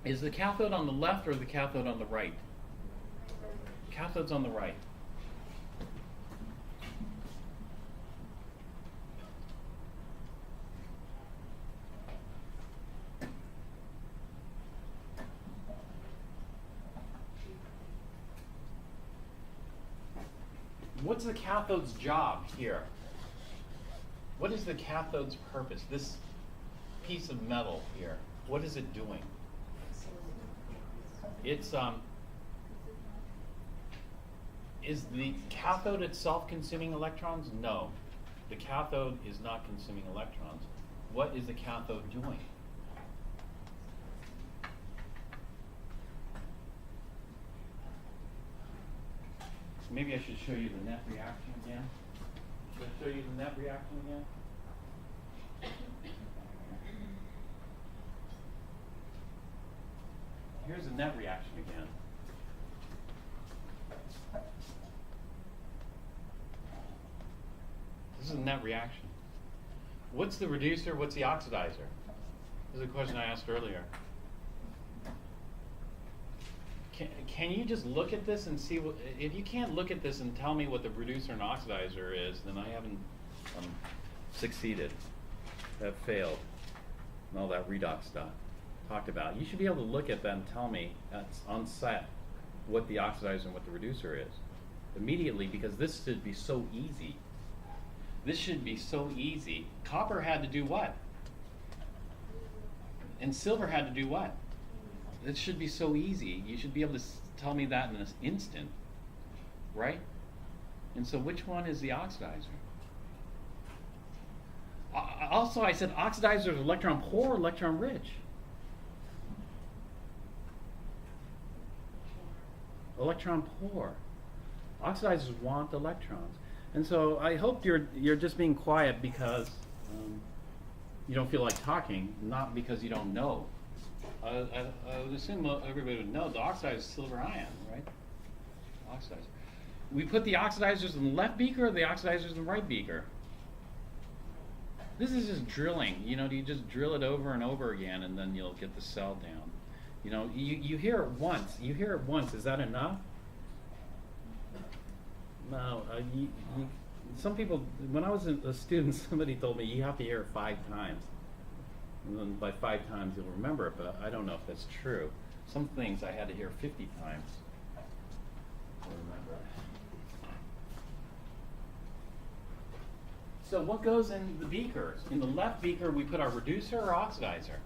Is the cathode on the left or the cathode on the right? Cathode's on the right. What's the cathode's job here? What is the cathode's purpose? This piece of metal here, what is it doing? It's is the cathode itself consuming electrons? No. The cathode is not consuming electrons. What is the cathode doing? Maybe I should show you the net reaction again. Should I show you the net reaction again? Here's the net reaction again. This is a net reaction. What's the reducer? What's the oxidizer? This is a question I asked earlier. Can you just look at this and see what, if you can't look at this and tell me what the reducer and oxidizer is, then I haven't succeeded. I've failed. And all that redox stuff talked about. You should be able to look at that and tell me on set what the oxidizer and what the reducer is immediately, because this should be so easy. This should be so easy. Copper had to do what? And silver had to do what? It should be so easy. You should be able to tell me that in an instant, right? And so which one is the oxidizer? Also, I said oxidizer is electron poor or electron rich? Electron poor. Oxidizers want electrons. And so I hope you're just being quiet because you don't feel like talking, not because you don't know. I would assume everybody would know the oxidizer is silver ion, right? Oxidizer. We put the oxidizers in the left beaker or the oxidizers in the right beaker? This is just drilling. You know, you just drill it over and over again, and then you'll get the cell down. You know, you hear it once. You hear it once. Is that enough? No. Some people, when I was a student, somebody told me you have to hear it 5 times. And then by 5 times you'll remember it, but I don't know if that's true. Some things I had to hear 50 times to remember. So what goes in the beakers? In the left beaker, we put our reducer or oxidizer?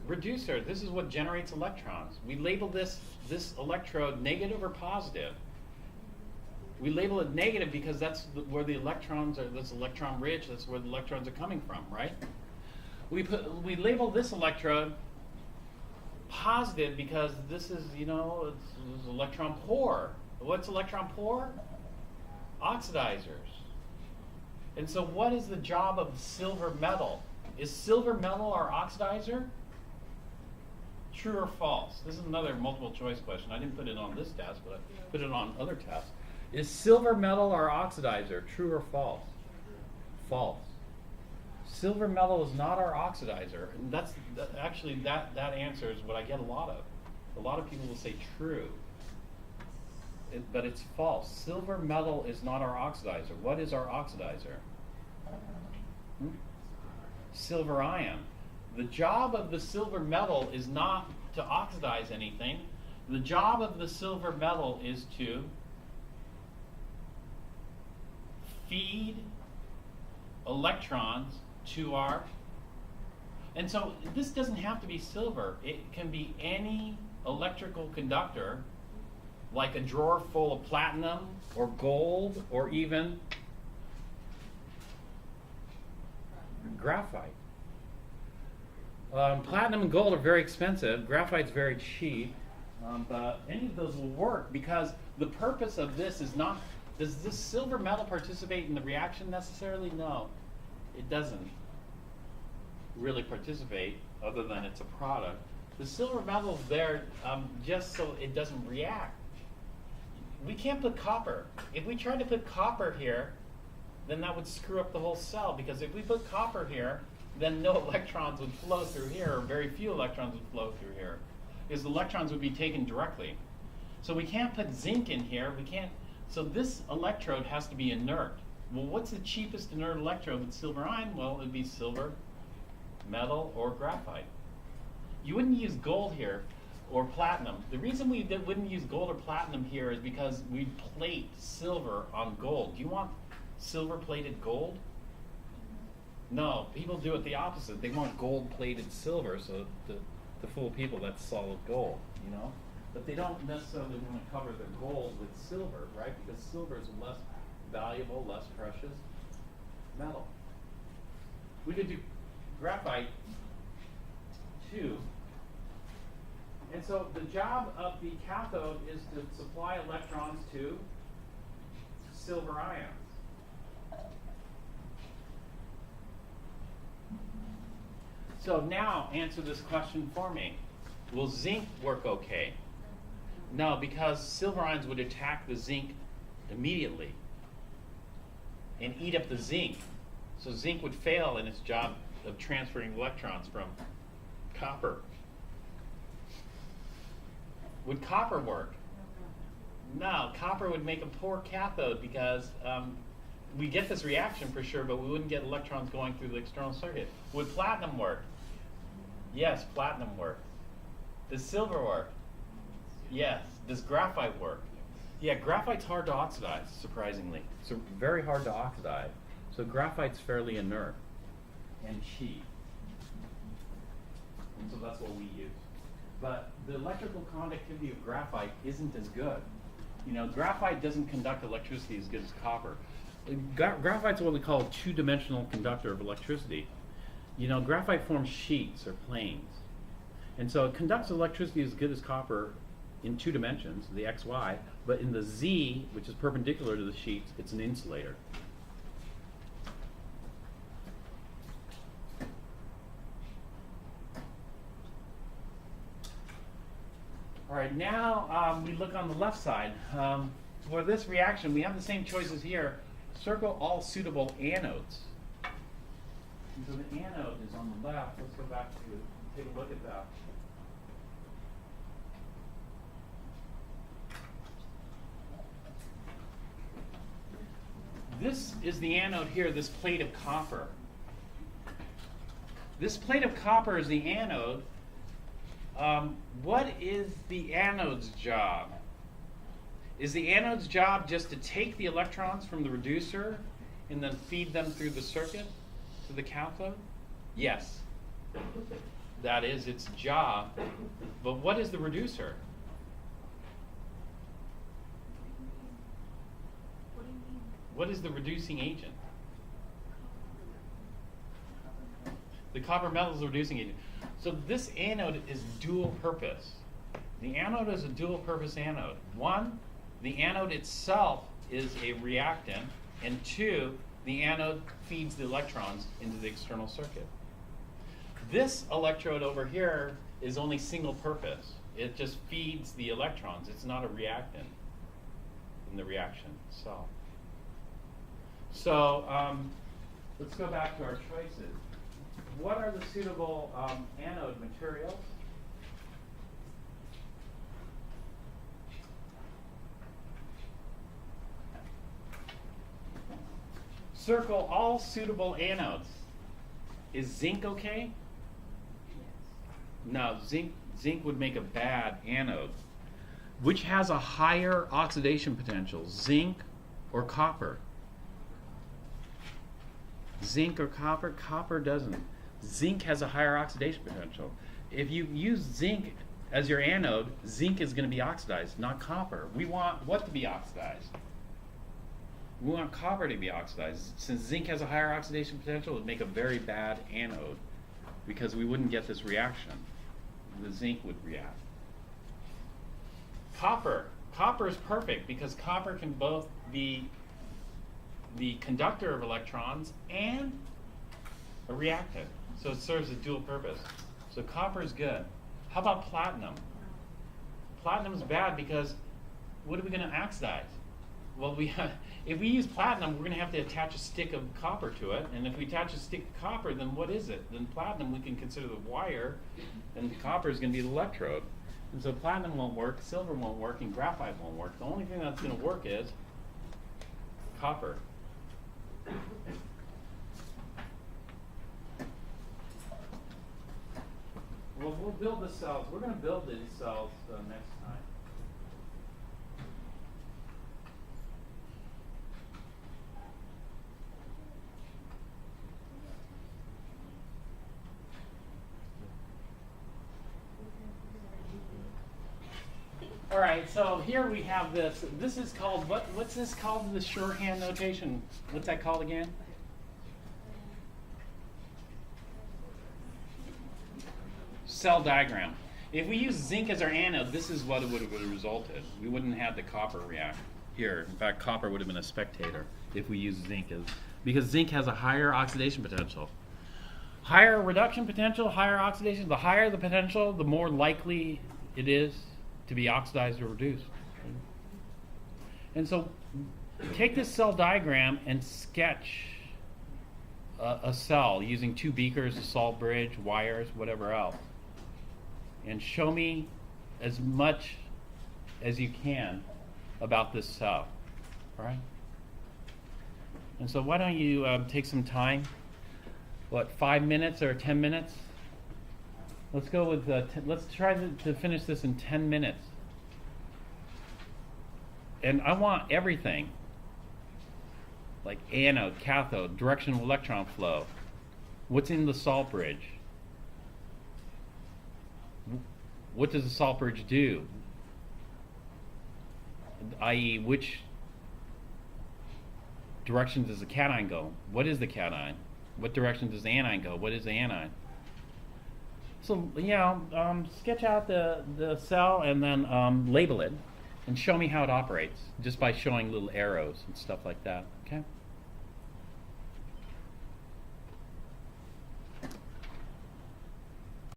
Reducer. This is what generates electrons. We label this electrode negative or positive. We label it negative because that's where the electrons are. That's electron rich. That's where the electrons are coming from, right? We label this electrode positive because this is, you know, it's electron poor. What's electron poor? Oxidizers. And so, what is the job of silver metal? Is silver metal our oxidizer? True or false? This is another multiple choice question. I didn't put it on this test, but I put it on other tests. Is silver metal our oxidizer? True or false? False. Silver metal is not our oxidizer. And actually that answer is what I get a lot of. A lot of people will say true, but it's false. Silver metal is not our oxidizer. What is our oxidizer? Silver ion. The job of the silver metal is not to oxidize anything. The job of the silver metal is to feed electrons to our, and so this doesn't have to be silver. It can be any electrical conductor, like a drawer full of platinum or gold or even graphite. Platinum and gold are very expensive. Graphite's very cheap, but any of those will work because the purpose of this is not. Does this silver metal participate in the reaction necessarily? No, it doesn't really participate other than it's a product. The silver metal is there just so it doesn't react. We can't put copper. If we tried to put copper here, then that would screw up the whole cell because if we put copper here, then no electrons would flow through here, or very few electrons would flow through here, because the electrons would be taken directly. So we can't put zinc in here. We can't. So this electrode has to be inert. Well, what's the cheapest inert electrode with silver ion? Well, it would be silver, metal, or graphite. You wouldn't use gold here or platinum. The reason we wouldn't use gold or platinum here is because we'd plate silver on gold. Do you want silver plated gold? No, people do it the opposite. They want gold plated silver, so to fool people, that's solid gold, you know? But they don't necessarily want to cover their gold with silver, right? Because silver is a less valuable, less precious metal. We could do graphite too. And so the job of the cathode is to supply electrons to silver ions. So now answer this question for me. Will zinc work okay? No, because silver ions would attack the zinc immediately and eat up the zinc. So zinc would fail in its job of transferring electrons from copper. Would copper work? No, copper would make a poor cathode because we get this reaction for sure, but we wouldn't get electrons going through the external circuit. Would platinum work? Yes, platinum work. Does silver work? Yes. Does graphite work? Yeah, graphite's hard to oxidize, surprisingly. It's very hard to oxidize. So graphite's fairly inert and cheap. And so that's what we use. But the electrical conductivity of graphite isn't as good. You know, graphite doesn't conduct electricity as good as copper. Graphite's what we call a two-dimensional conductor of electricity. You know, graphite forms sheets or planes. And so it conducts electricity as good as copper in two dimensions, the XY, but in the Z, which is perpendicular to the sheets, it's an insulator. All right, now we look on the left side. For this reaction, we have the same choices here. Circle all suitable anodes. And so the anode is on the left. Let's go back to take a look at that. This is the anode here, this plate of copper. This plate of copper is the anode. What is the anode's job? Is the anode's job just to take the electrons from the reducer and then feed them through the circuit to the cathode? Yes. That is its job. But what is the reducer? What is the reducing agent? The copper metal is the reducing agent. So this anode is dual purpose. The anode is a dual purpose anode. One, the anode itself is a reactant, and two, the anode feeds the electrons into the external circuit. This electrode over here is only single purpose. It just feeds the electrons. It's not a reactant in the reaction itself. So let's go back to our choices. What are the suitable anode materials? Circle all suitable anodes. Is zinc okay? No, zinc would make a bad anode. Which has a higher oxidation potential, zinc or copper? Zinc or copper? Copper doesn't. Zinc has a higher oxidation potential. If you use zinc as your anode, zinc is going to be oxidized, not copper. We want what to be oxidized? We want copper to be oxidized. Since zinc has a higher oxidation potential, it would make a very bad anode because we wouldn't get this reaction. The zinc would react. Copper. Copper is perfect because copper can both be the conductor of electrons and a reactant. So it serves a dual purpose. So copper is good. How about platinum? Platinum is bad because what are we going to oxidize? Well, if we use platinum, we're going to have to attach a stick of copper to it. And if we attach a stick of copper, then what is it? Then platinum we can consider the wire, and the copper is going to be the electrode. And so platinum won't work, silver won't work, and graphite won't work. The only thing that's going to work is copper. Well, we'll build the cells. We're going to build these cells next time. All right, so here we have this. This is called, what's this called, the shorthand notation? What's that called again? Cell diagram. If we use zinc as our anode, this is what it would have resulted. We wouldn't have the copper react here. In fact, copper would have been a spectator if we use zinc as, because zinc has a higher oxidation potential. Higher reduction potential, higher oxidation. The higher the potential, the more likely it is to be oxidized or reduced. And so take this cell diagram and sketch a cell using 2 beakers, a salt bridge, wires, whatever else. And show me as much as you can about this cell. All right? And so why don't you take some time, 5 minutes or 10 minutes? Let's go with, let's try to finish this in 10 minutes. And I want everything, like anode, cathode, directional electron flow. What's in the salt bridge? What does the salt bridge do? I.e., which direction does the cation go? What is the cation? What direction does the anion go? What is the anion? So, sketch out the cell and then label it and show me how it operates just by showing little arrows and stuff like that, okay?